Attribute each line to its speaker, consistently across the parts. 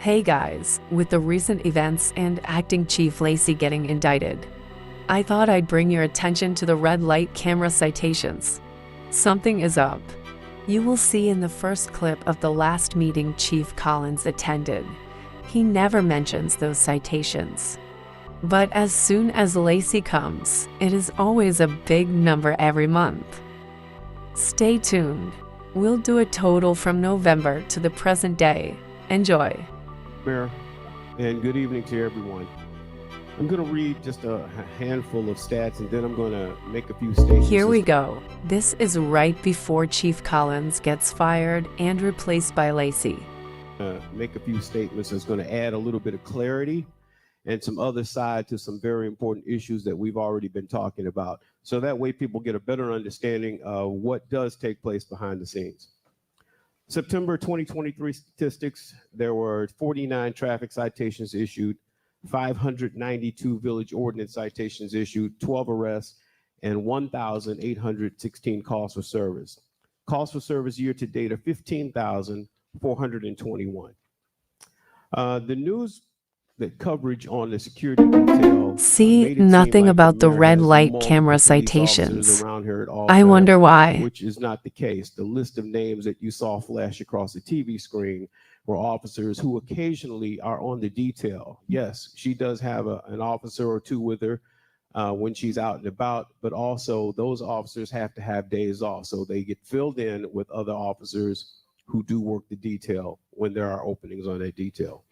Speaker 1: Hey guys, with the recent events and Acting Chief Lacey getting indicted, I thought I'd bring your attention to the red light camera citations. Something is up. You will see in the first clip of the last meeting Chief Collins attended. He never mentions those citations. But as soon as Lacey comes, it is always a big number every month. Stay tuned. We'll do a total from November to the present day. Enjoy.
Speaker 2: Mayor, and good evening to everyone. I'm going to read just a handful of stats, and then I'm going to make a few statements.
Speaker 1: Here we go. This is right before Chief Collins gets fired and replaced by Lacey.
Speaker 2: Make a few statements that's going to add a little bit of clarity and some other side to some very important issues that we've already been talking about. So that way people get a better understanding of what does take place behind the scenes. September 2023 statistics, there were 49 traffic citations issued, 592 village ordinance citations issued, 12 arrests, and 1,816 calls for service. Calls for service year to date are 15,421. The news, the coverage on the security detail.
Speaker 1: See nothing about the red light camera citations. I wonder why.
Speaker 2: Which is not the case. The list of names that you saw flash across the TV screen were officers who occasionally are on the detail. Yes, she does have an officer or two with her when she's out and about, but also those officers have to have days off, so they get filled in with other officers who do work the detail when there are openings on that detail.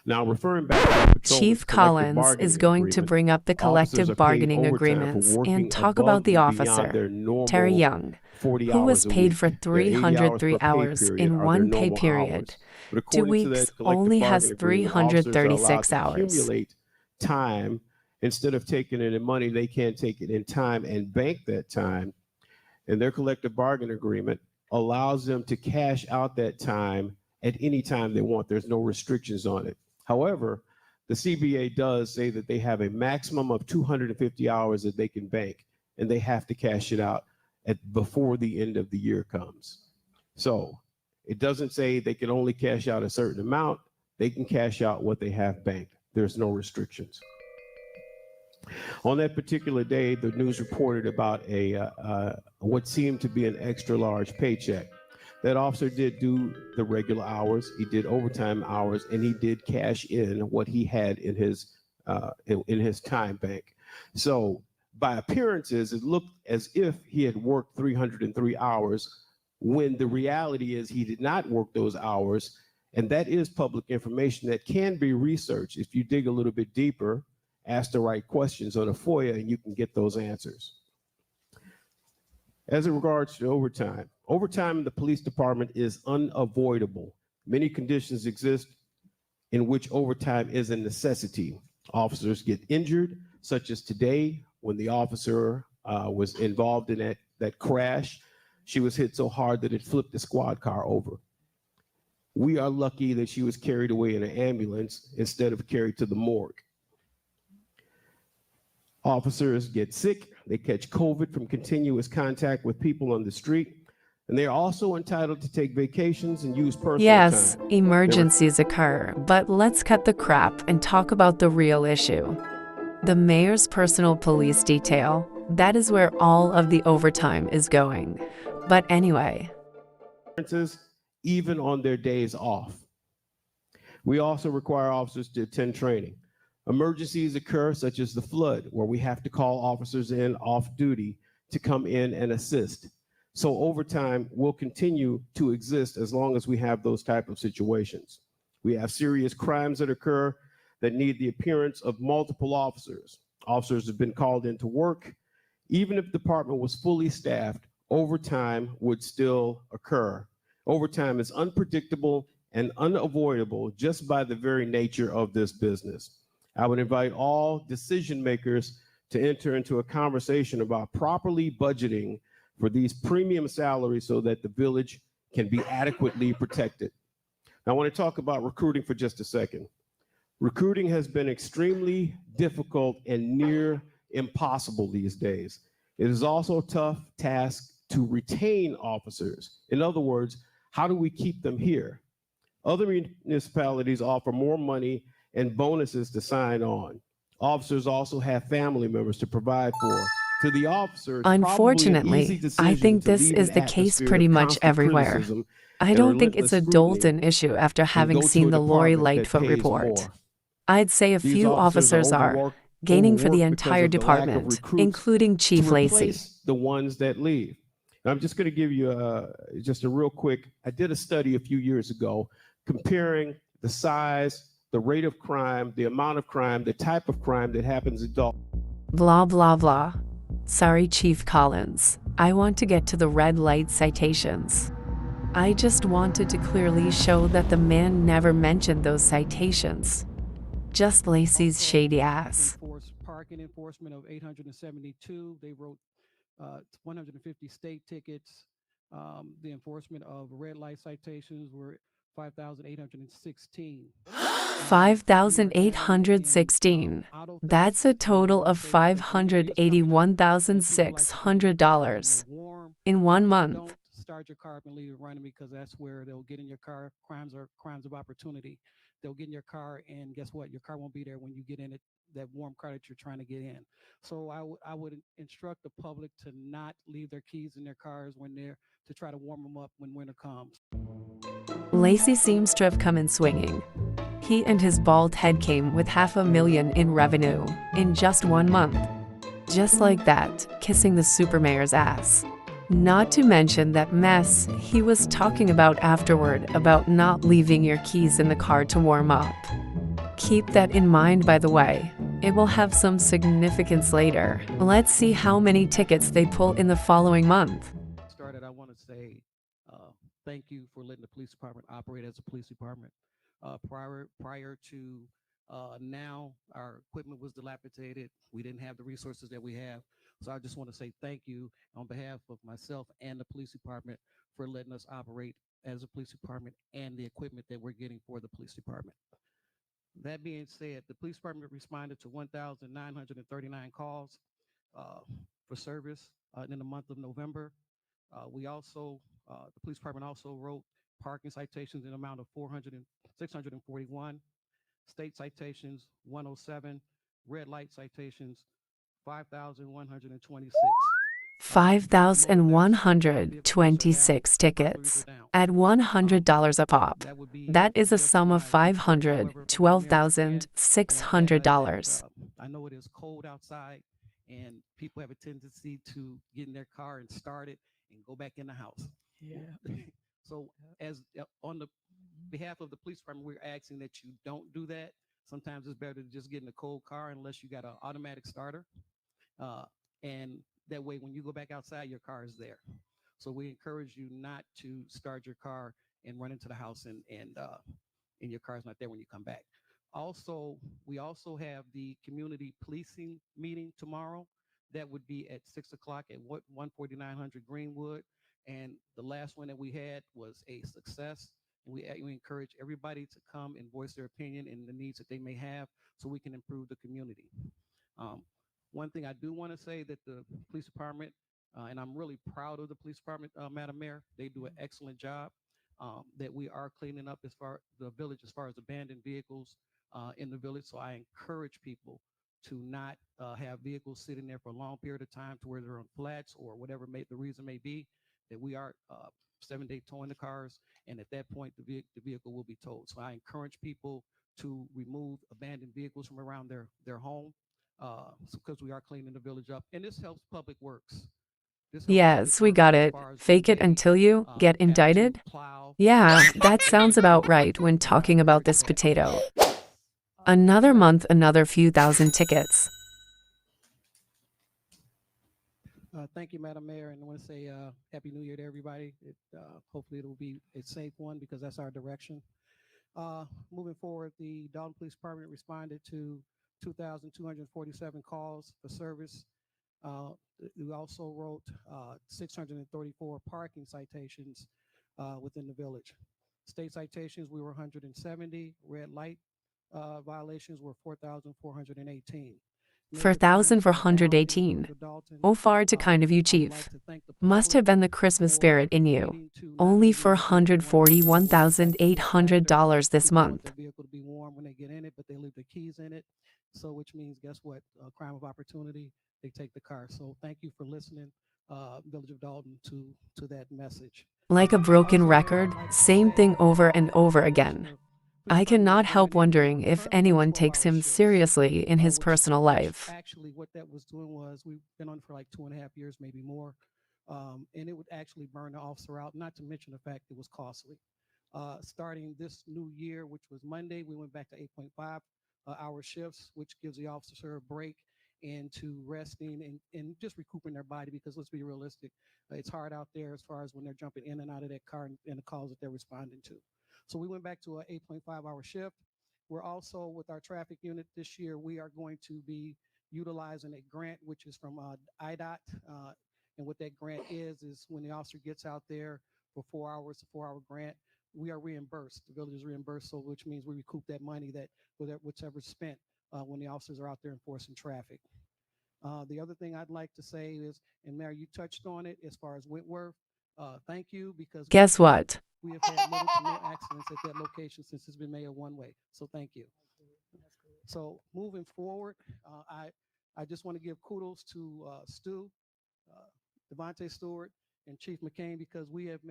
Speaker 2: Now, referring back to
Speaker 1: Chief Collins is going to bring up the collective bargaining agreements and talk about the officer, Terry Young, who was paid for 303 hours in one pay period. 2 weeks only has 336 hours.
Speaker 2: Time, instead of taking it in money, they can take it in time and bank that time. And their collective bargaining agreement allows them to cash out that time at any time they want. There's no restrictions on it. However, the CBA does say that they have a maximum of 250 hours that they can bank, and they have to cash it out before the end of the year comes. So it doesn't say they can only cash out a certain amount. They can cash out what they have banked. There's no restrictions. On that particular day, the news reported about what seemed to be an extra large paycheck. That officer did do the regular hours, he did overtime hours, and he did cash in what he had in his time bank. So by appearances, it looked as if he had worked 303 hours, when the reality is he did not work those hours, and that is public information that can be researched. If you dig a little bit deeper, ask the right questions on a FOIA, and you can get those answers. As it regards to overtime in the police department is unavoidable. Many conditions exist in which overtime is a necessity. Officers get injured, such as today when the officer was involved in that crash. She was hit so hard that it flipped the squad car over. We are lucky that she was carried away in an ambulance instead of carried to the morgue. Officers get sick, they catch COVID from continuous contact with people on the street, and they are also entitled to take vacations and use personal time.
Speaker 1: Yes, emergencies occur, but let's cut the crap and talk about the real issue. The mayor's personal police detail, that is where all of the overtime is going. But anyway.
Speaker 2: Even on their days off. We also require officers to attend training. Emergencies occur, such as the flood, where we have to call officers in off duty to come in and assist. So overtime will continue to exist as long as we have those type of situations. We have serious crimes that occur that need the appearance of multiple officers. Officers have been called into work. Even if the department was fully staffed, overtime would still occur. Overtime is unpredictable and unavoidable just by the very nature of this business. I would invite all decision makers to enter into a conversation about properly budgeting for these premium salaries so that the village can be adequately protected. Now, I want to talk about recruiting for just a second. Recruiting has been extremely difficult and near impossible these days. It is also a tough task to retain officers. In other words, how do we keep them here? Other municipalities offer more money and bonuses to sign on. Officers also have family members to provide for. To the officer, it's probably an easy
Speaker 1: Unfortunately, I
Speaker 2: decision
Speaker 1: think
Speaker 2: to
Speaker 1: this
Speaker 2: leave an
Speaker 1: is the case
Speaker 2: atmosphere
Speaker 1: pretty
Speaker 2: of
Speaker 1: much
Speaker 2: constant
Speaker 1: everywhere.
Speaker 2: criticism
Speaker 1: I
Speaker 2: and
Speaker 1: don't think it's
Speaker 2: relentless
Speaker 1: a
Speaker 2: scrutiny
Speaker 1: Dalton issue after
Speaker 2: and
Speaker 1: having
Speaker 2: go to
Speaker 1: seen
Speaker 2: a
Speaker 1: the Lori
Speaker 2: department that
Speaker 1: Lightfoot
Speaker 2: pays
Speaker 1: report.
Speaker 2: more.
Speaker 1: I'd say a
Speaker 2: These
Speaker 1: few
Speaker 2: officers are
Speaker 1: officers are, gaining for the
Speaker 2: overworked because
Speaker 1: entire
Speaker 2: of the lack of
Speaker 1: department,
Speaker 2: recruits
Speaker 1: including
Speaker 2: to
Speaker 1: Chief Lacey.
Speaker 2: replace the ones that leave. And I'm just going to give you just a real quick. I did a study a few years ago comparing the size, the rate of crime, the amount of crime, the type of crime that happens in Dalton.
Speaker 1: Blah, blah, blah. Sorry, Chief Collins. I want to get to the red light citations. I just wanted to clearly show that the man never mentioned those citations. Just Lacey's shady ass.
Speaker 3: Parking enforcement of 872. They wrote 150 state tickets. The enforcement of red light citations were 5,816.
Speaker 1: 5,816. That's a total of $581,600 in 1 month.
Speaker 3: Don't start your car up and leave it running, because that's where they'll get in your car. Crimes are crimes of opportunity. They'll get in your car, and guess what? Your car won't be there when you get in it, that warm car that you're trying to get in. So I would instruct the public to not leave their keys in their cars when they're, to try to warm them up when winter comes.
Speaker 1: Lacey seems to have come in swinging. He and his bald head came with $500,000 in revenue in just 1 month. Just like that, kissing the supermayor's ass. Not to mention that mess he was talking about afterward about not leaving your keys in the car to warm up. Keep that in mind, by the way. It will have some significance later. Let's see how many tickets they pull in the following month.
Speaker 3: I want to say thank you for letting the police department operate as a police department. Prior to now, our equipment was dilapidated. We didn't have the resources that we have. So I just want to say thank you on behalf of myself and the police department for letting us operate as a police department and the equipment that we're getting for the police department. That being said, the police department responded to 1,939 calls for service in the month of November. The police department also wrote parking citations in the amount of 641, state citations 107, red light citations 5,126.
Speaker 1: 5,126 tickets at $100 a pop. That is a sum of $512,600.
Speaker 3: I know it is cold outside, and people have a tendency to get in their car and start it and go back in the house. Yeah. So as on the behalf of the police department, we're asking that you don't do that. Sometimes it's better to just get in a cold car unless you got an automatic starter. And that way, when you go back outside, your car is there. So we encourage you not to start your car and run into the house and your car's not there when you come back. Also, we also have the community policing meeting tomorrow. That would be at 6 o'clock at 14900 Greenwood. And the last one that we had was a success. And we encourage everybody to come and voice their opinion and the needs that they may have so we can improve the community. One thing I do want to say that the police department, and I'm really proud of the police department, Madam Mayor, they do an excellent job. That we are cleaning up as far the village, as far as abandoned vehicles in the village. So I encourage people to not have vehicles sitting there for a long period of time to where they're on flats or whatever the reason may be, that we are 7-day towing the cars. And at that point, the vehicle will be towed. So I encourage people to remove abandoned vehicles from around their home because we are cleaning the village up. And this helps public works.
Speaker 1: Yes, we got it. Fake it until you get indicted? Yeah, that sounds about right when talking about this potato. Another month, another few thousand tickets.
Speaker 3: Thank you, Madam Mayor, and I want to say Happy New Year to everybody. Hopefully it will be a safe one because that's our direction. Moving forward, the Dalton Police Department responded to 2,247 calls for service. We also wrote 634 parking citations within the village. State citations, we were 170. Red light violations were 4,418.
Speaker 1: For 1,418. Oh, far too kind of you, Chief. Must have been the Christmas spirit in you. Only for $141,800 this month.
Speaker 3: The vehicle to be warm when they get in it, but they leave the keys in it. So, which means, guess what? Crime of opportunity. They take the car. So, thank you for listening, Village of Dalton, to that message.
Speaker 1: Like a broken record, same thing over and over again. I cannot help wondering if anyone takes him seriously in his personal life.
Speaker 3: Actually, what that was doing was, we've been on for like 2.5 years, maybe more, and it would actually burn the officer out, not to mention the fact it was costly. Starting this new year, which was Monday, we went back to 8.5 hour shifts, which gives the officer a break and to resting and just recouping their body, because let's be realistic, it's hard out there as far as when they're jumping in and out of that car and the calls that they're responding to. So we went back to an 8.5 hour shift. We're also, with our traffic unit this year, we are going to be utilizing a grant, which is from IDOT. And what that grant is when the officer gets out there for 4 hours, a 4-hour grant, we are reimbursed. The village is reimbursed, so which means we recoup that money that whichever spent when the officers are out there enforcing traffic. The other thing I'd like to say is, and Mayor, you touched on it as far as Whitworth. Thank you, because
Speaker 1: guess what?
Speaker 3: We have had little to no accidents at that location since it's been made a one-way. So thank you. So moving forward, I just want to give kudos to Stu, Devontae Stewart, and Chief McCain, because we have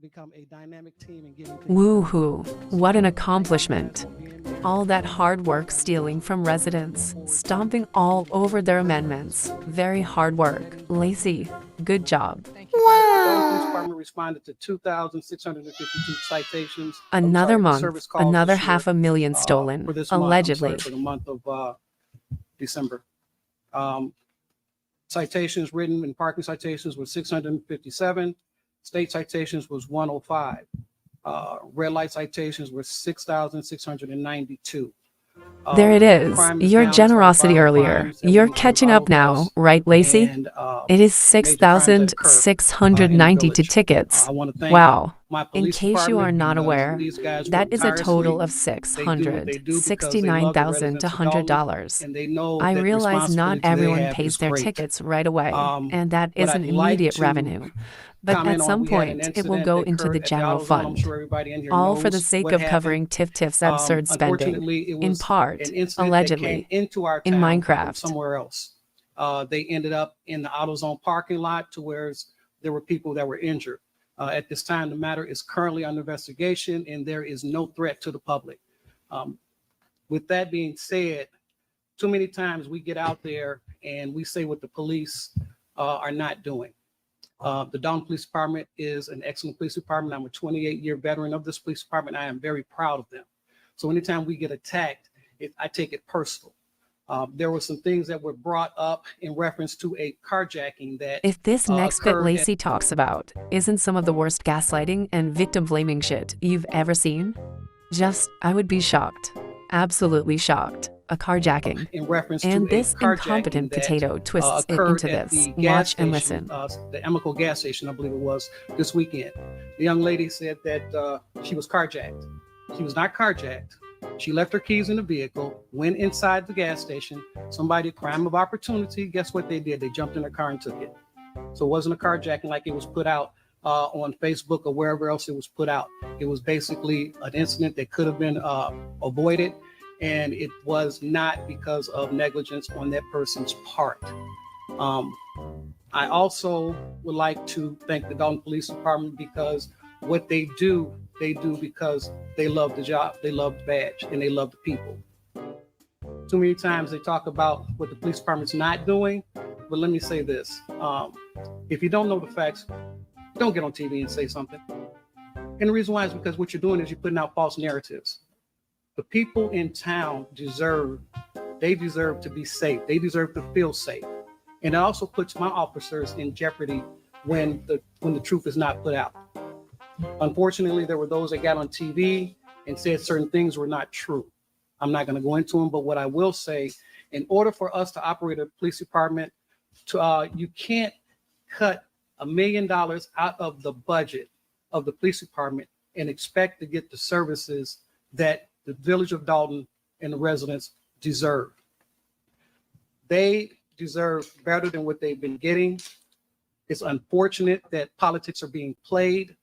Speaker 3: become a dynamic team and getting
Speaker 1: woohoo, what an accomplishment. All that hard work stealing from residents, stomping all over their amendments. Very hard work. Lacey, good job.
Speaker 3: Wow. The police department responded to 2,652 citations.
Speaker 1: Another month, another $500,000 stolen, allegedly.
Speaker 3: For the month of December. Citations written in parking citations was 657. State citations was 105. Red light citations were 6,692.
Speaker 1: There it is. Your generosity earlier. You're catching up now, right, Lacey? It is 6,692 tickets. Wow. In case you are not aware, that is a total of $669,100. I realize not everyone pays their tickets right away, and that is an immediate revenue. But at some point, it will go into the general fund, all for the sake of covering TIF's absurd spending, in part, allegedly, in Minecraft.
Speaker 3: Somewhere else. They ended up in the AutoZone parking lot to where there were people that were injured. At this time, the matter is currently under investigation, and there is no threat to the public. With that being said, too many times we get out there and we say what the police are not doing. The Dalton Police Department is an excellent police department. I'm a 28-year veteran of this police department. I am very proud of them. So anytime we get attacked, I take it personal. There were some things that were brought up in reference to a carjacking that
Speaker 1: if this next bit Lacey talks about isn't some of the worst gaslighting and victim blaming shit you've ever seen, I would be shocked. Absolutely shocked. A carjacking.
Speaker 3: In reference
Speaker 1: and
Speaker 3: to
Speaker 1: this incompetent potato twists it into this. Watch and listen.
Speaker 3: The Amico gas station, I believe it was, this weekend. The young lady said that she was carjacked. She was not carjacked. She left her keys in the vehicle, went inside the gas station. Somebody, crime of opportunity, guess what they did? They jumped in her car and took it. So it wasn't a carjacking like it was put out on Facebook or wherever else it was put out. It was basically an incident that could have been avoided. And it was not because of negligence on that person's part. I also would like to thank the Dalton Police Department, because what they do because they love the job, they love the badge, and they love the people. Too many times they talk about what the police department's not doing, but let me say this. If you don't know the facts, don't get on TV and say something. And the reason why is because what you're doing is you're putting out false narratives. The people in town deserve to be safe. They deserve to feel safe. And it also puts my officers in jeopardy when the truth is not put out. Unfortunately, there were those that got on TV and said certain things were not true. I'm not going to go into them, but what I will say, in order for us to operate a police department, you can't cut $1 million out of the budget of the police department and expect to get the services that the village of Dalton and the residents deserve. They deserve better than what they've been getting. It's unfortunate that politics are being played,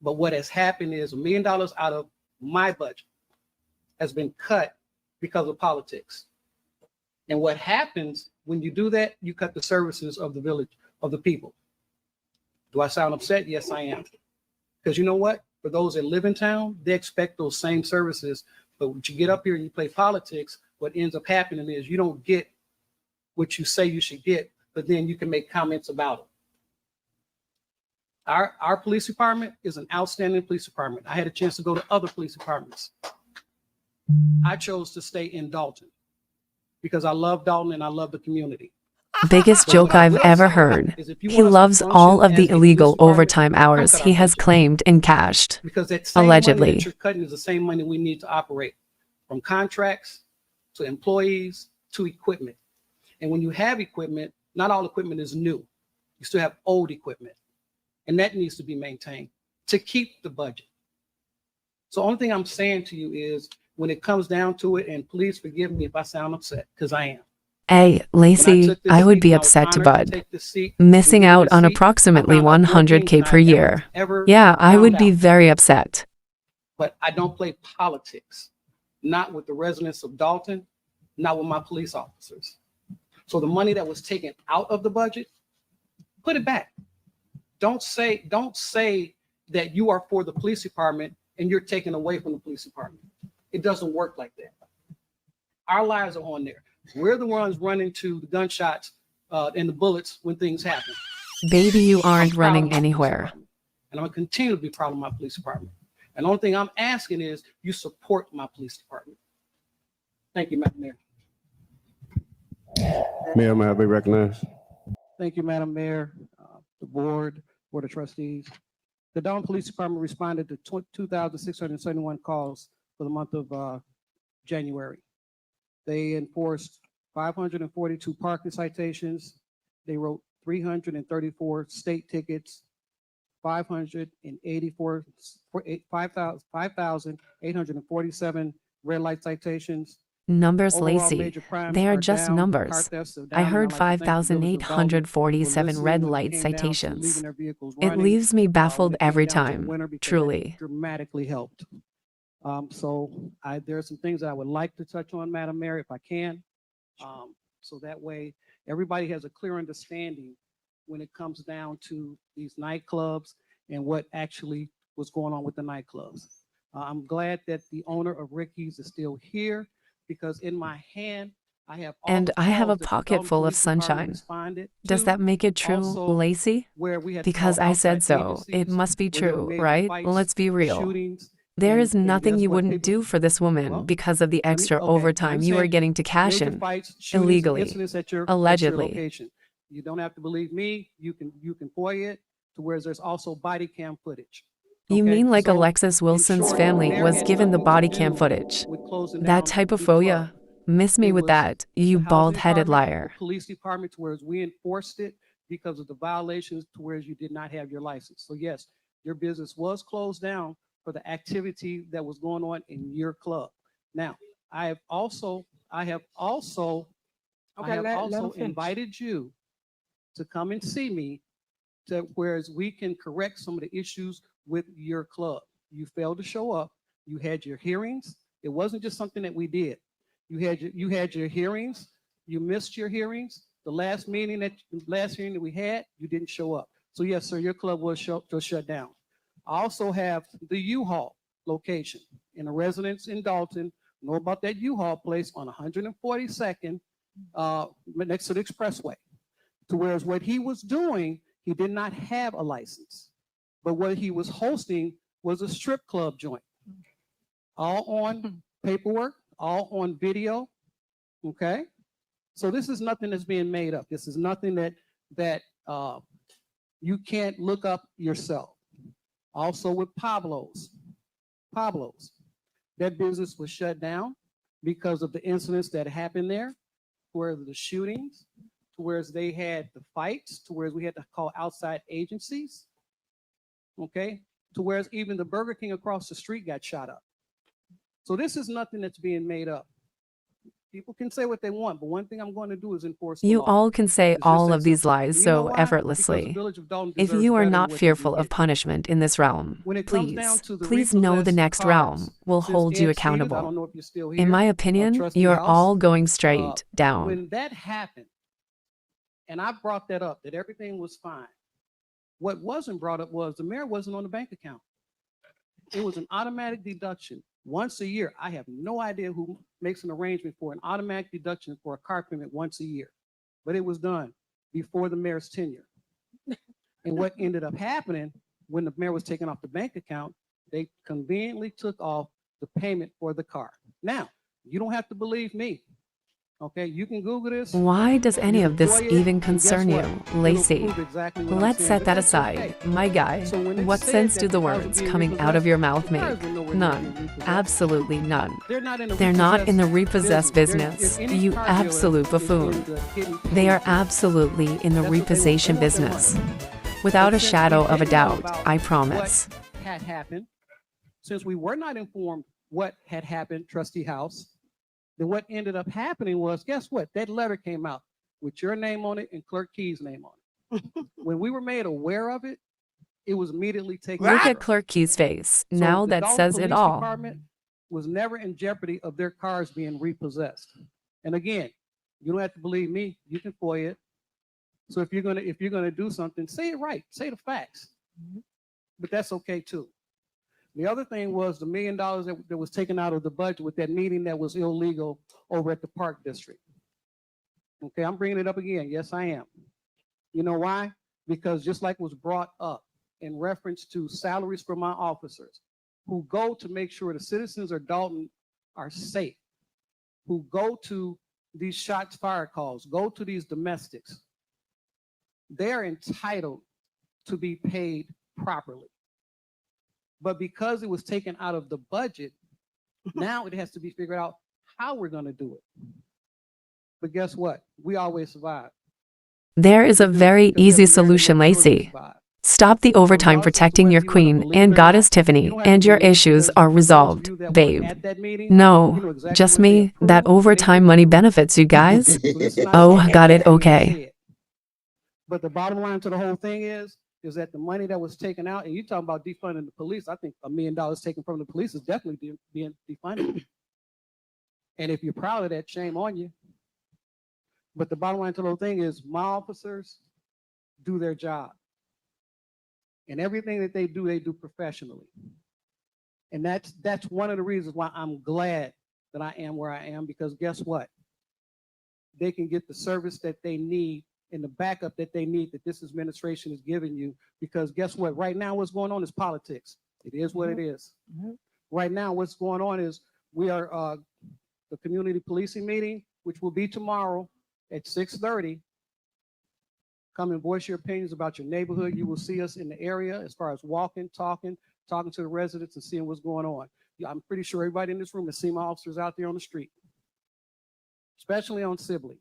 Speaker 3: but what has happened is $1 million out of my budget has been cut because of politics. And what happens when you do that, you cut the services of the village, of the people. Do I sound upset? Yes, I am. Because you know what? For those that live in town, they expect those same services. But when you get up here and you play politics, what ends up happening is you don't get what you say you should get, but then you can make comments about it. Our police department is an outstanding police department. I had a chance to go to other police departments. I chose to stay in Dalton because I love Dalton and I love the community.
Speaker 1: Biggest joke I've ever heard. He loves all of the illegal overtime hours he has claimed and cashed.
Speaker 3: Because that same money
Speaker 1: Allegedly.
Speaker 3: that you're cutting is the same money we need to operate, from contracts to employees to equipment. And when you have equipment, not all equipment is new. You still have old equipment. And that needs to be maintained to keep the budget. So the only thing I'm saying to you is when it comes down to it, and please forgive me if I sound upset, because I am.
Speaker 1: Hey, Lacey, I would be upset to Bud. Missing out on approximately $100K per year. Yeah, I would be very upset.
Speaker 3: But I don't play politics, not with the residents of Dalton, not with my police officers. So the money that was taken out of the budget, put it back. Don't say that you are for the police department and you're taken away from the police department. It doesn't work like that. Our lives are on there. We're the ones running to the gunshots and the bullets when things happen.
Speaker 1: Baby, you aren't running anywhere.
Speaker 3: And I'm going to continue to be proud of my police department. And the only thing I'm asking is you support my police department. Thank you, Madam Mayor.
Speaker 2: Mayor, may I be recognized?
Speaker 3: Thank you, Madam Mayor, the board of trustees. The Dalton Police Department responded to 2,671 calls for the month of January. They enforced 542 parking citations. They wrote 334 state tickets, 5,847 red light citations.
Speaker 1: Numbers,
Speaker 3: Overall,
Speaker 1: Lacey.
Speaker 3: major crimes
Speaker 1: They are
Speaker 3: are
Speaker 1: just
Speaker 3: down.
Speaker 1: numbers.
Speaker 3: Car thefts are
Speaker 1: I
Speaker 3: down,
Speaker 1: heard
Speaker 3: and I'd like to thank the village of Dalton for
Speaker 1: 5,847
Speaker 3: listening
Speaker 1: red
Speaker 3: when it
Speaker 1: light
Speaker 3: came down to
Speaker 1: citations.
Speaker 3: leaving their vehicles
Speaker 1: It
Speaker 3: running.
Speaker 1: leaves me
Speaker 3: When
Speaker 1: baffled
Speaker 3: it came
Speaker 1: every
Speaker 3: down to
Speaker 1: time,
Speaker 3: winter, because that
Speaker 1: truly.
Speaker 3: dramatically helped. So there are some things that I would like to touch on, Madam Mayor, if I can. So that way everybody has a clear understanding when it comes down to these nightclubs and what actually was going on with the nightclubs. I'm glad that the owner of Ricky's is still here, because in my hand, I have all
Speaker 1: And
Speaker 3: the
Speaker 1: I have
Speaker 3: calls
Speaker 1: a
Speaker 3: that the
Speaker 1: pocket
Speaker 3: Dalton
Speaker 1: full of
Speaker 3: Police Department
Speaker 1: sunshine.
Speaker 3: responded
Speaker 1: Does
Speaker 3: to.
Speaker 1: that make it true,
Speaker 3: Also,
Speaker 1: Lacey?
Speaker 3: where we had to
Speaker 1: Because
Speaker 3: call
Speaker 1: I said
Speaker 3: outside
Speaker 1: so. It
Speaker 3: agencies,
Speaker 1: must be
Speaker 3: where there were
Speaker 1: true,
Speaker 3: major
Speaker 1: right?
Speaker 3: fights,
Speaker 1: Let's be real.
Speaker 3: shootings,
Speaker 1: There is
Speaker 3: and
Speaker 1: nothing
Speaker 3: guess
Speaker 1: you
Speaker 3: what?
Speaker 1: wouldn't do for this woman
Speaker 3: Well,
Speaker 1: because of the
Speaker 3: let me-
Speaker 1: extra
Speaker 3: okay,
Speaker 1: overtime
Speaker 3: I'm
Speaker 1: you are
Speaker 3: saying
Speaker 1: getting to cash
Speaker 3: major
Speaker 1: in
Speaker 3: fights, shootings, and
Speaker 1: illegally,
Speaker 3: incidents at your
Speaker 1: allegedly.
Speaker 3: location. You don't have to believe me. You can FOIA it to where there's also body cam footage.
Speaker 1: You
Speaker 3: Okay?
Speaker 1: mean like
Speaker 3: So,
Speaker 1: Alexis
Speaker 3: in
Speaker 1: Wilson's
Speaker 3: short,
Speaker 1: family
Speaker 3: there
Speaker 1: was
Speaker 3: had
Speaker 1: given the
Speaker 3: nothing to
Speaker 1: body
Speaker 3: do
Speaker 1: cam footage?
Speaker 3: with closing
Speaker 1: That
Speaker 3: down
Speaker 1: type of
Speaker 3: the club.
Speaker 1: FOIA? Miss me
Speaker 3: It
Speaker 1: with
Speaker 3: was
Speaker 1: that, you
Speaker 3: the housing
Speaker 1: bald-headed
Speaker 3: department,
Speaker 1: liar.
Speaker 3: the police department, to whereas we enforced it because of the violations, to whereas you did not have your license. So yes, your business was closed down for the activity that was going on in your club. Now, I have also invited you to come and see me, to whereas we can correct some of the issues with your club. You failed to show up. You had your hearings. It wasn't just something that we did. You had your hearings. You missed your hearings. The last hearing that we had, you didn't show up. So yes, sir, your club was shut down. I also have the U-Haul location, and the residents in Dalton know about that U-Haul place on 142nd next to the expressway. To whereas what he was doing, he did not have a license, but what he was hosting was a strip club joint, all on paperwork, all on video. Okay, so this is nothing that's being made up. This is nothing that you can't look up yourself. Also with Pablo's, that business was shut down because of the incidents that happened there, where the shootings, to where they had the fights, to where we had to call outside agencies, okay, to where even the Burger King across the street got shot up. So this is nothing that's being made up. People can say what they want, but one thing I'm going to do is enforce the
Speaker 1: You
Speaker 3: law.
Speaker 1: all can say
Speaker 3: It's just
Speaker 1: all
Speaker 3: that
Speaker 1: of these
Speaker 3: simple.
Speaker 1: lies
Speaker 3: And you know
Speaker 1: so
Speaker 3: why? Because the
Speaker 1: effortlessly.
Speaker 3: Village of Dalton
Speaker 1: If
Speaker 3: deserves
Speaker 1: you are
Speaker 3: better than
Speaker 1: not
Speaker 3: what they
Speaker 1: fearful
Speaker 3: do
Speaker 1: of
Speaker 3: get.
Speaker 1: punishment in this realm,
Speaker 3: When it comes down to the
Speaker 1: please know the
Speaker 3: repossessed
Speaker 1: next
Speaker 3: cars,
Speaker 1: realm will
Speaker 3: since
Speaker 1: hold you
Speaker 3: Ed Stevens, I
Speaker 1: accountable.
Speaker 3: don't know if you're still here,
Speaker 1: In my opinion,
Speaker 3: Trustee
Speaker 1: you're
Speaker 3: House,
Speaker 1: all going straight down.
Speaker 3: when that happened, and I brought that up, that everything was fine, what wasn't brought up was the mayor wasn't on the bank account. It was an automatic deduction once a year. I have no idea who makes an arrangement for an automatic deduction for a car payment once a year, but it was done before the mayor's tenure. And what ended up happening when the mayor was taken off the bank account, they conveniently took off the payment for the car. Now, you don't have to believe me. Okay, you can Google this.
Speaker 1: Why does any
Speaker 3: You
Speaker 1: of this
Speaker 3: employ it,
Speaker 1: even
Speaker 3: and guess
Speaker 1: concern
Speaker 3: what?
Speaker 1: you,
Speaker 3: It'll
Speaker 1: Lacey?
Speaker 3: prove exactly what I'm
Speaker 1: Let's
Speaker 3: saying,
Speaker 1: set
Speaker 3: but
Speaker 1: that
Speaker 3: that's
Speaker 1: aside,
Speaker 3: okay.
Speaker 1: my guy.
Speaker 3: So when it
Speaker 1: What
Speaker 3: said
Speaker 1: sense
Speaker 3: that
Speaker 1: do the
Speaker 3: cars were
Speaker 1: words
Speaker 3: being
Speaker 1: coming out of your mouth
Speaker 3: the cars
Speaker 1: make?
Speaker 3: were nowhere near
Speaker 1: None.
Speaker 3: being repossessed.
Speaker 1: Absolutely none.
Speaker 3: They're not in the
Speaker 1: They're not in the repossessed
Speaker 3: business.
Speaker 1: business,
Speaker 3: Any
Speaker 1: you
Speaker 3: car dealer
Speaker 1: absolute
Speaker 3: is
Speaker 1: buffoon.
Speaker 3: into getting paid
Speaker 1: They are
Speaker 3: for it.
Speaker 1: absolutely in the
Speaker 3: That's what they want.
Speaker 1: repossession
Speaker 3: They want their
Speaker 1: business.
Speaker 3: money.
Speaker 1: Without
Speaker 3: But
Speaker 1: a
Speaker 3: since
Speaker 1: shadow
Speaker 3: we
Speaker 1: of a
Speaker 3: didn't know
Speaker 1: doubt,
Speaker 3: about
Speaker 1: I promise.
Speaker 3: what had happened, since we were not informed what had happened, Trustee House, then what ended up happening was, guess what? That letter came out with your name on it and Clerk Key's name on it. When we were made aware of it, it was immediately taken
Speaker 1: Look
Speaker 3: care
Speaker 1: at
Speaker 3: of.
Speaker 1: Clerk Key's face.
Speaker 3: So
Speaker 1: Now
Speaker 3: the
Speaker 1: that
Speaker 3: Dalton
Speaker 1: says it
Speaker 3: Police
Speaker 1: all.
Speaker 3: Department was never in jeopardy of their cars being repossessed. And again, you don't have to believe me. You can FOIA it. So if you're gonna do something, say it right. Say the facts. But that's okay too. The other thing was the $1 million that was taken out of the budget with that meeting that was illegal over at the Park District. Okay, I'm bringing it up again. Yes, I am. You know why? Because just like was brought up in reference to salaries for my officers who go to make sure the citizens of Dalton are safe, who go to these shots fired calls, go to these domestics, they're entitled to be paid properly. But because it was taken out of the budget, now it has to be figured out how we're going to do it. But guess what? We always survive.
Speaker 1: There is a
Speaker 3: We do,
Speaker 1: very
Speaker 3: because we
Speaker 1: easy
Speaker 3: have a very
Speaker 1: solution,
Speaker 3: good story to
Speaker 1: Lacey.
Speaker 3: survive.
Speaker 1: Stop the overtime
Speaker 3: Regardless as to
Speaker 1: protecting
Speaker 3: whether
Speaker 1: your
Speaker 3: you wanna
Speaker 1: queen
Speaker 3: believe it
Speaker 1: and
Speaker 3: or
Speaker 1: goddess
Speaker 3: not,
Speaker 1: Tiffany,
Speaker 3: you don't have to
Speaker 1: and your
Speaker 3: believe it
Speaker 1: issues
Speaker 3: because
Speaker 1: are
Speaker 3: those of
Speaker 1: resolved,
Speaker 3: you that were
Speaker 1: babe.
Speaker 3: at that meeting, you
Speaker 1: No,
Speaker 3: know exactly
Speaker 1: just
Speaker 3: what they
Speaker 1: me. That
Speaker 3: approved and they
Speaker 1: overtime
Speaker 3: didn't
Speaker 1: money
Speaker 3: approve.
Speaker 1: benefits you guys.
Speaker 3: So this is not
Speaker 1: Oh,
Speaker 3: something
Speaker 1: got it,
Speaker 3: that we
Speaker 1: okay.
Speaker 3: said. But the bottom line to the whole thing is that the money that was taken out, and you talking about defunding the police, I think $1 million taken from the police is definitely being defunded. And if you're proud of that, shame on you. But the bottom line to the whole thing is my officers do their job. And everything that they do professionally. And that's one of the reasons why I'm glad that I am where I am, because guess what? They can get the service that they need and the backup that they need that this administration is giving you, because guess what? Right now what's going on is politics. It is what it is. Right now what's going on is we are the community policing meeting, which will be tomorrow at 6:30. Come and voice your opinions about your neighborhood. You will see us in the area as far as walking, talking to the residents and seeing what's going on. I'm pretty sure everybody in this room has seen my officers out there on the street, especially on Sibley.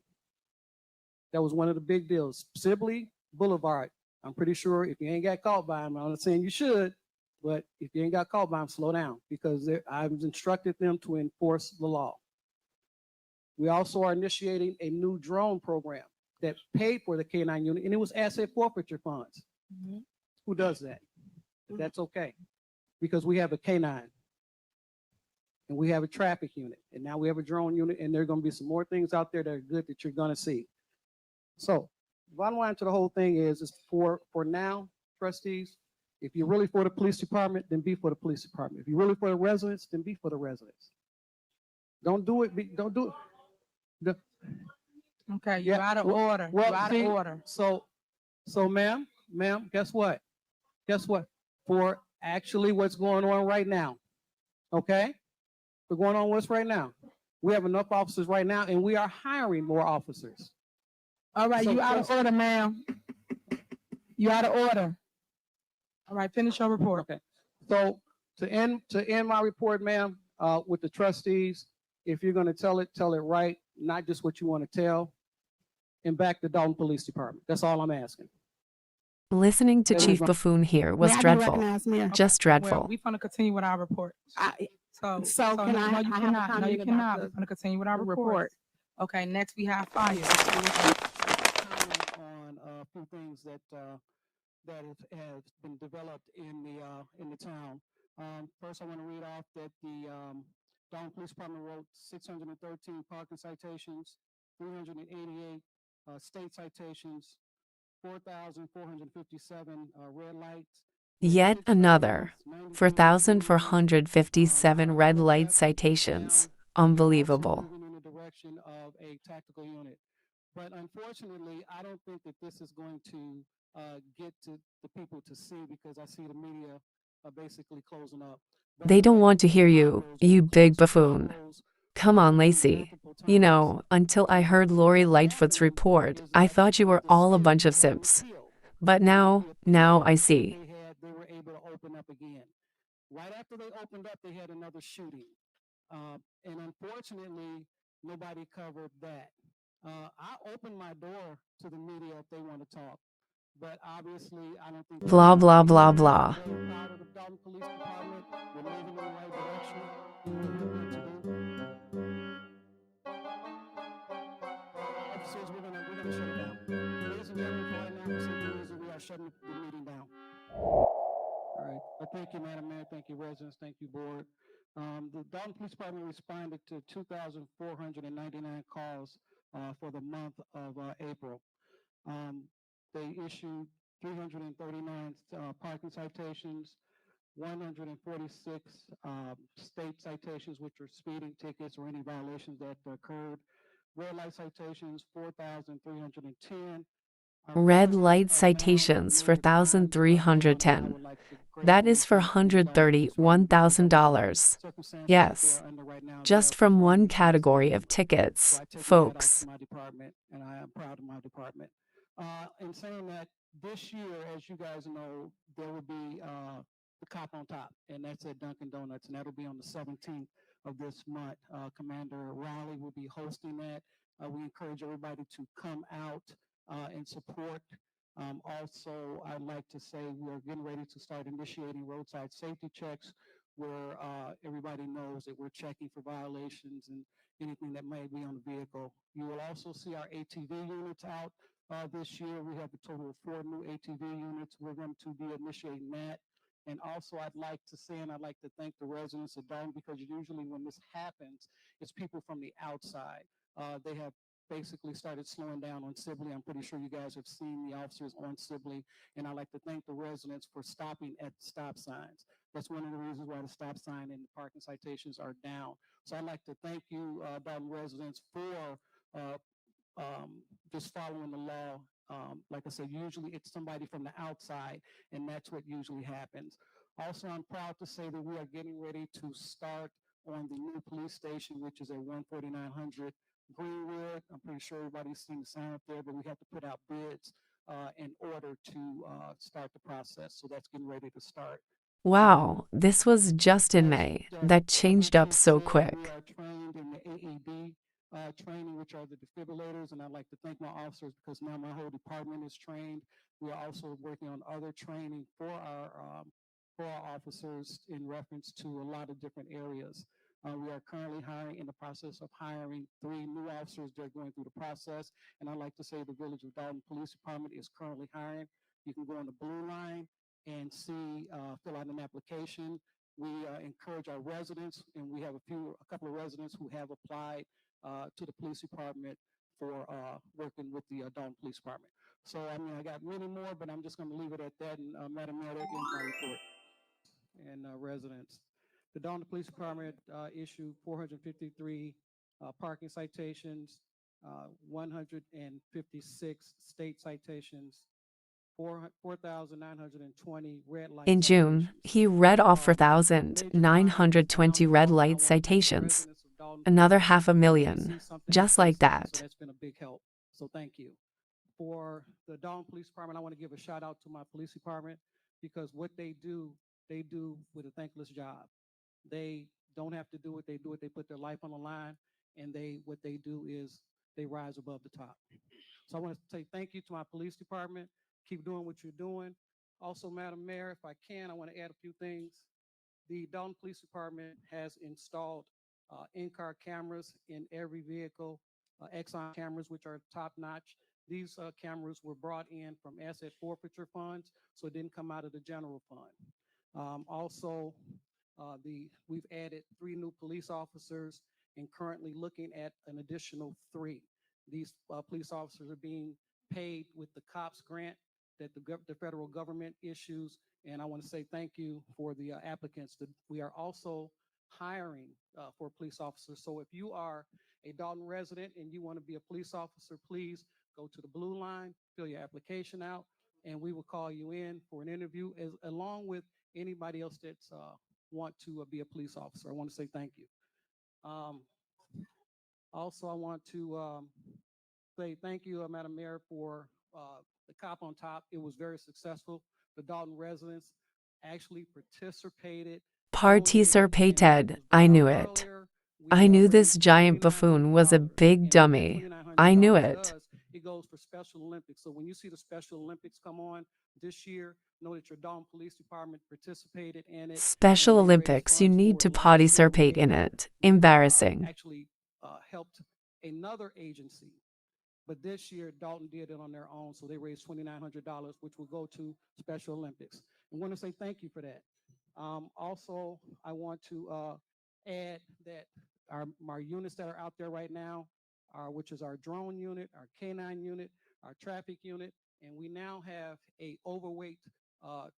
Speaker 3: That was one of the big deals. Sibley Boulevard. I'm pretty sure if you ain't got caught by them, I'm not saying you should, but if you ain't got caught by them, slow down, because I've instructed them to enforce the law. We also are initiating a new drone program that paid for the K-9 unit, and it was asset forfeiture funds. Who does that? But that's okay, because we have a K-9, and we have a traffic unit, and now we have a drone unit, and there are going to be some more things out there that are good that you're going to see. So, bottom line to the whole thing is for now, trustees, if you're really for the police department, then be for the police department. If you're really for the residents, then be for the residents. Don't do it. Don't do it.
Speaker 4: Okay, you're out of order.
Speaker 3: Well,
Speaker 4: You're out
Speaker 3: see,
Speaker 4: of order.
Speaker 3: So ma'am, guess what? Guess what? For actually what's going on right now, okay? We're going on what's right now. We have enough officers right now, and we are hiring more officers.
Speaker 4: All right,
Speaker 3: So
Speaker 4: you out of order, ma'am. You out of order. All right, finish your report.
Speaker 3: Okay. So to end my report, ma'am, with the trustees, if you're going to tell it right, not just what you want to tell, and back the Dalton Police Department. That's all I'm asking.
Speaker 1: Listening to
Speaker 3: That is
Speaker 1: Chief
Speaker 3: my-
Speaker 1: Buffoon here was
Speaker 5: May I be
Speaker 1: dreadful.
Speaker 5: recognized, Mayor?
Speaker 1: Just
Speaker 4: Well,
Speaker 1: dreadful.
Speaker 4: we're going to continue with our report.
Speaker 5: I-
Speaker 4: So
Speaker 5: So can
Speaker 4: no,
Speaker 5: I
Speaker 4: no,
Speaker 5: have
Speaker 4: you
Speaker 5: a
Speaker 4: cannot. No,
Speaker 5: comment
Speaker 4: you
Speaker 5: about
Speaker 4: cannot.
Speaker 5: the
Speaker 4: We're going to continue with our report.
Speaker 5: report?
Speaker 4: Okay, next we have fire.
Speaker 3: On a few things that has been developed in the town. First, I want to read off that the Dalton Police Department wrote 613 parking citations, 388 state citations, 4,457 red lights.
Speaker 1: Yet another 4,457 red light citations. Unbelievable.
Speaker 3: Moving in the direction of a tactical unit. But unfortunately, I don't think that this is going to get to the people to see, because I see the media basically closing up. But
Speaker 1: They don't want to hear you, you big buffoon. Come on, Lacey. You know, until I heard Lori Lightfoot's report, I thought you were all a bunch of simps. But now I see.
Speaker 3: They were able to open up again. Right after they opened up, they had another shooting. And unfortunately, nobody covered that. I opened my door to the media if they want to talk. But obviously, I don't think...
Speaker 1: Blah, blah, blah, blah.
Speaker 3: Very proud of the Dalton Police Department. We're moving in the right direction. What we're going to do. Officers, we're gonna shut it down. Ladies and gentlemen, for right now, for some reason, we are shutting the meeting down. All right. Well, thank you, Madam Mayor. Thank you, residents. Thank you, board. The Dalton Police Department responded to 2,499 calls for the month of April. They issued 339 parking citations, 146 state citations, which are speeding tickets or any violations that occurred. Red light citations, 4,310.
Speaker 1: Red light citations for 1,310. That is for $131,000. Yes, just from one category of tickets, folks.
Speaker 3: My department, and I am proud of my department. In saying that, this year, as you guys know, there will be the Cop on Top, and that's at Dunkin' Donuts, and that'll be on the 17th of this month. Commander Riley will be hosting that. We encourage everybody to come out and support. Also, I'd like to say we're getting ready to start initiating roadside safety checks, where everybody knows that we're checking for violations and anything that may be on the vehicle. You will also see our ATV units out this year. We have a total of 4 new ATV units. We're going to be initiating that. And also, I'd like to say, and I'd like to thank the residents of Dalton, because usually when this happens, it's people from the outside. They have basically started slowing down on Sibley. I'm pretty sure you guys have seen the officers on Sibley, and I'd like to thank the residents for stopping at stop signs. That's one of the reasons why the stop sign and the parking citations are down. So I'd like to thank you, Dalton residents, for just following the law. Like I said, usually it's somebody from the outside, and that's what usually happens. Also, I'm proud to say that we are getting ready to start on the new police station, which is at 14900 Greenwood. I'm pretty sure everybody's seen the sign up there, but we have to put out bids in order to start the process. So that's getting ready to start.
Speaker 1: Wow, this was just in May. That changed up so quick.
Speaker 3: We are trained in the AED training, which are the defibrillators, and I'd like to thank my officers, because now my whole department is trained. We are also working on other training for our officers in reference to a lot of different areas. We are currently in the process of hiring 3 new officers. They're going through the process, and I'd like to say the Village of Dalton Police Department is currently hiring. You can go on the blue line and see, fill out an application. We encourage our residents, and we have a couple of residents who have applied to the police department for working with the Dalton Police Department. So, I mean, I got many more, but I'm just going to leave it at that. And Madam Mayor, that ends my report. And residents, the Dalton Police Department issued 453 parking citations, 156 state citations, 4,920 red light
Speaker 1: In June,
Speaker 3: citations.
Speaker 1: he read off 4,920 red light citations. Another 500,000, just like that.
Speaker 3: So that's been a big help. So thank you. For the Dalton Police Department, I want to give a shout out to my police department, because what they do with a thankless job. They don't have to do what they do. They put their life on the line, and what they do is they rise above the top. So I want to say thank you to my police department. Keep doing what you're doing. Also, Madam Mayor, if I can, I want to add a few things. The Dalton Police Department has installed in-car cameras in every vehicle. Exxon cameras, which are top notch. These cameras were brought in from asset forfeiture funds, so it didn't come out of the general fund. Also, we've added 3 new police officers and currently looking at an additional 3. These police officers are being paid with the COPS grant that the federal government issues, and I want to say thank you for the applicants. We are also hiring for police officers. So if you are a Dalton resident and you want to be a police officer, please go to the blue line, fill your application out, and we will call you in for an interview, along with anybody else that's want to be a police officer. I want to say thank you. Also, I want to say thank you, Madam Mayor, for the Cop on Top. It was very successful. The Dalton residents actually participated.
Speaker 1: Participated. I knew it. I knew this giant buffoon was a big dummy. I knew it.
Speaker 3: It goes for Special Olympics. So when you see the Special Olympics come on this year, know that your Dalton Police Department participated in it.
Speaker 1: Special Olympics, you need to participate in it. Embarrassing.
Speaker 3: Actually helped another agency, but this year Dalton did it on their own, so they raised $2,900, which will go to Special Olympics. I want to say thank you for that. Also, I want to add that our units that are out there right now, which is our drone unit, our K9 unit, our traffic unit, and we now have a overweight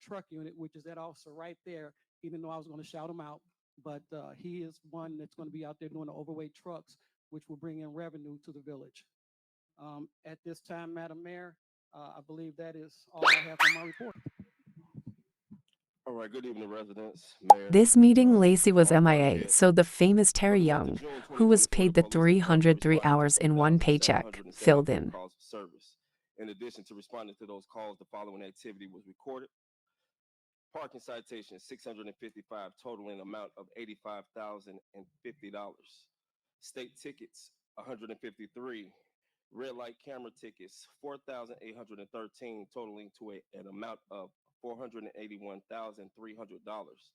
Speaker 3: truck unit, which is that officer right there, even though I was going to shout him out, but he is one that's going to be out there doing the overweight trucks, which will bring in revenue to the village. At this time, Madam Mayor, I believe that is all I have on my report.
Speaker 5: All right, good evening, residents. Mayor.
Speaker 1: This meeting, Lacey was MIA, so the famous Terry Young, who was paid the 303 hours in one paycheck, filled in.
Speaker 5: In addition to responding to those calls, the following activity was recorded. Parking citation, 655, totaling amount of $85,050. State tickets, 153. Red light camera tickets, 4,813, totaling to an amount of $481,300.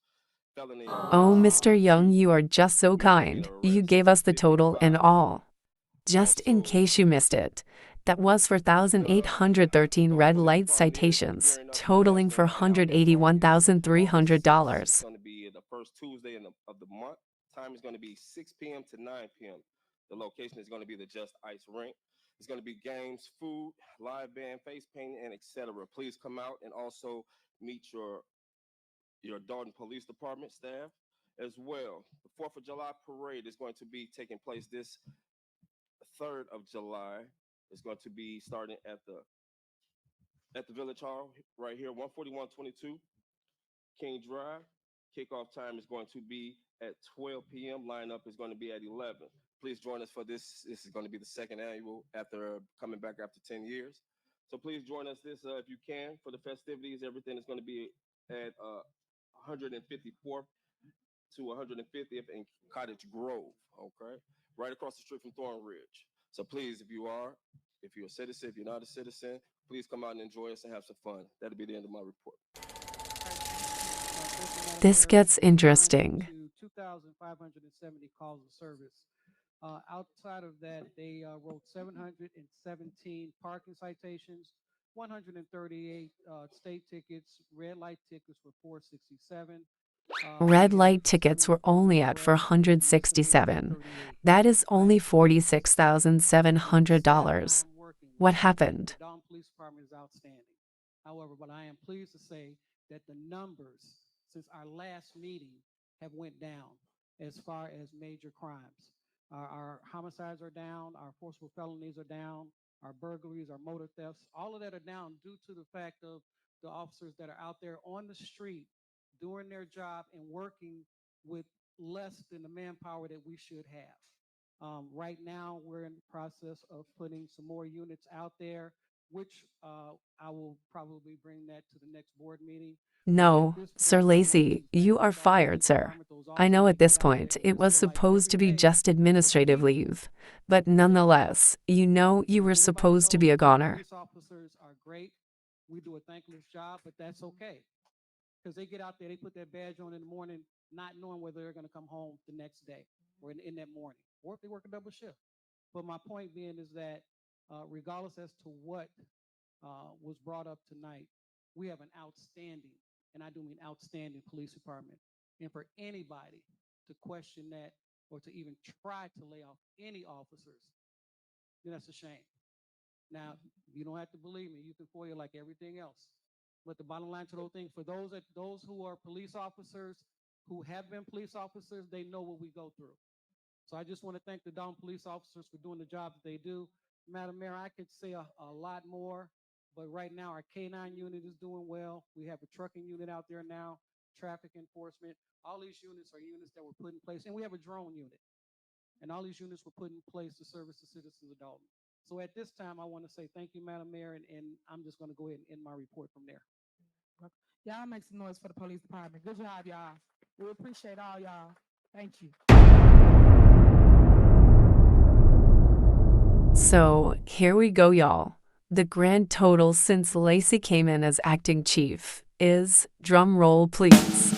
Speaker 5: Felony.
Speaker 1: Oh, Mr. Young, you are just so kind. You gave us the total and all. Just in case you missed it, that was 4,813 red light citations, totaling for $181,300.
Speaker 5: It's going to be the first Tuesday of the month. Time is going to be 6 p.m. to 9 p.m. The location is going to be the Just Ice Rink. It's going to be games, food, live band, face painting, and etc. Please come out and also meet your Dalton Police Department staff as well. The 4th of July parade is going to be taking place this 3rd of July. It's going to be starting at the Village Hall right here, 14122 King Drive. Kickoff time is going to be at 12 p.m. Lineup is going to be at 11. Please join us for this. This is going to be the 2nd annual after coming back after 10 years. So please join us this if you can for the festivities. Everything is going to be at 154th to 150th in Cottage Grove. Okay, right across the street from Thorn Ridge. So please, if you're a citizen, if you're not a citizen, please come out and enjoy us and have some fun. That'll be the end of my report.
Speaker 1: This gets interesting.
Speaker 3: 2,570 calls of service. Outside of that, they wrote 717 parking citations, 138 state tickets, red light tickets were 467.
Speaker 1: Red light tickets were only at $467. That is only $46,700. What happened?
Speaker 3: The Dalton Police Department is outstanding. However, but I am pleased to say that the numbers since our last meeting have went down as far as major crimes. Our homicides are down, our forcible felonies are down, our burglaries, our motor thefts, all of that are down due to the fact of the officers that are out there on the street doing their job and working with less than the manpower that we should have. Right now, we're in the process of putting some more units out there, which I will probably bring that to the next board meeting.
Speaker 1: No, Sir Lacey, you are fired, sir. I know at this point it was supposed to be just administrative leave, but nonetheless, you know you were supposed to be a goner.
Speaker 3: Police officers are great. We do a thankless job, but that's okay. Because they get out there, they put their badge on in the morning, not knowing whether they're going to come home the next day or in that morning, or if they work a double shift. But my point being is that regardless as to what was brought up tonight, we have an outstanding, and I do mean outstanding, police department. And for anybody to question that or to even try to lay off any officers, then that's a shame. Now, you don't have to believe me. You can FOIA like everything else. But the bottom line to those things, for those who are police officers, who have been police officers, they know what we go through. So I just want to thank the Dalton police officers for doing the job that they do. Madam Mayor, I could say a lot more, but right now our K9 unit is doing well. We have a trucking unit out there now, traffic enforcement. All these units are units that were put in place, and we have a drone unit. And all these units were put in place to service the citizens of Dalton. So at this time, I want to say thank you, Madam Mayor, and I'm just going to go ahead and end my report from there.
Speaker 4: Y'all make some noise for the police department. Good job, y'all. We appreciate all y'all. Thank you.
Speaker 1: So here we go, y'all. The grand total since Lacey came in as acting chief is, drum roll please,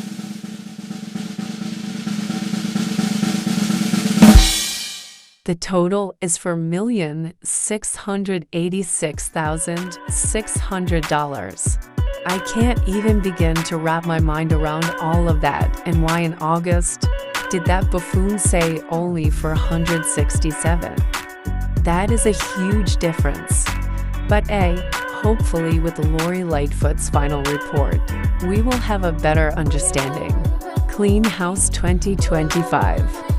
Speaker 1: the total is $4,686,600. I can't even begin to wrap my mind around all of that, and why in August did that buffoon say only for 167? That is a huge difference. But hopefully with Lori Lightfoot's final report, we will have a better understanding. Clean House 2025.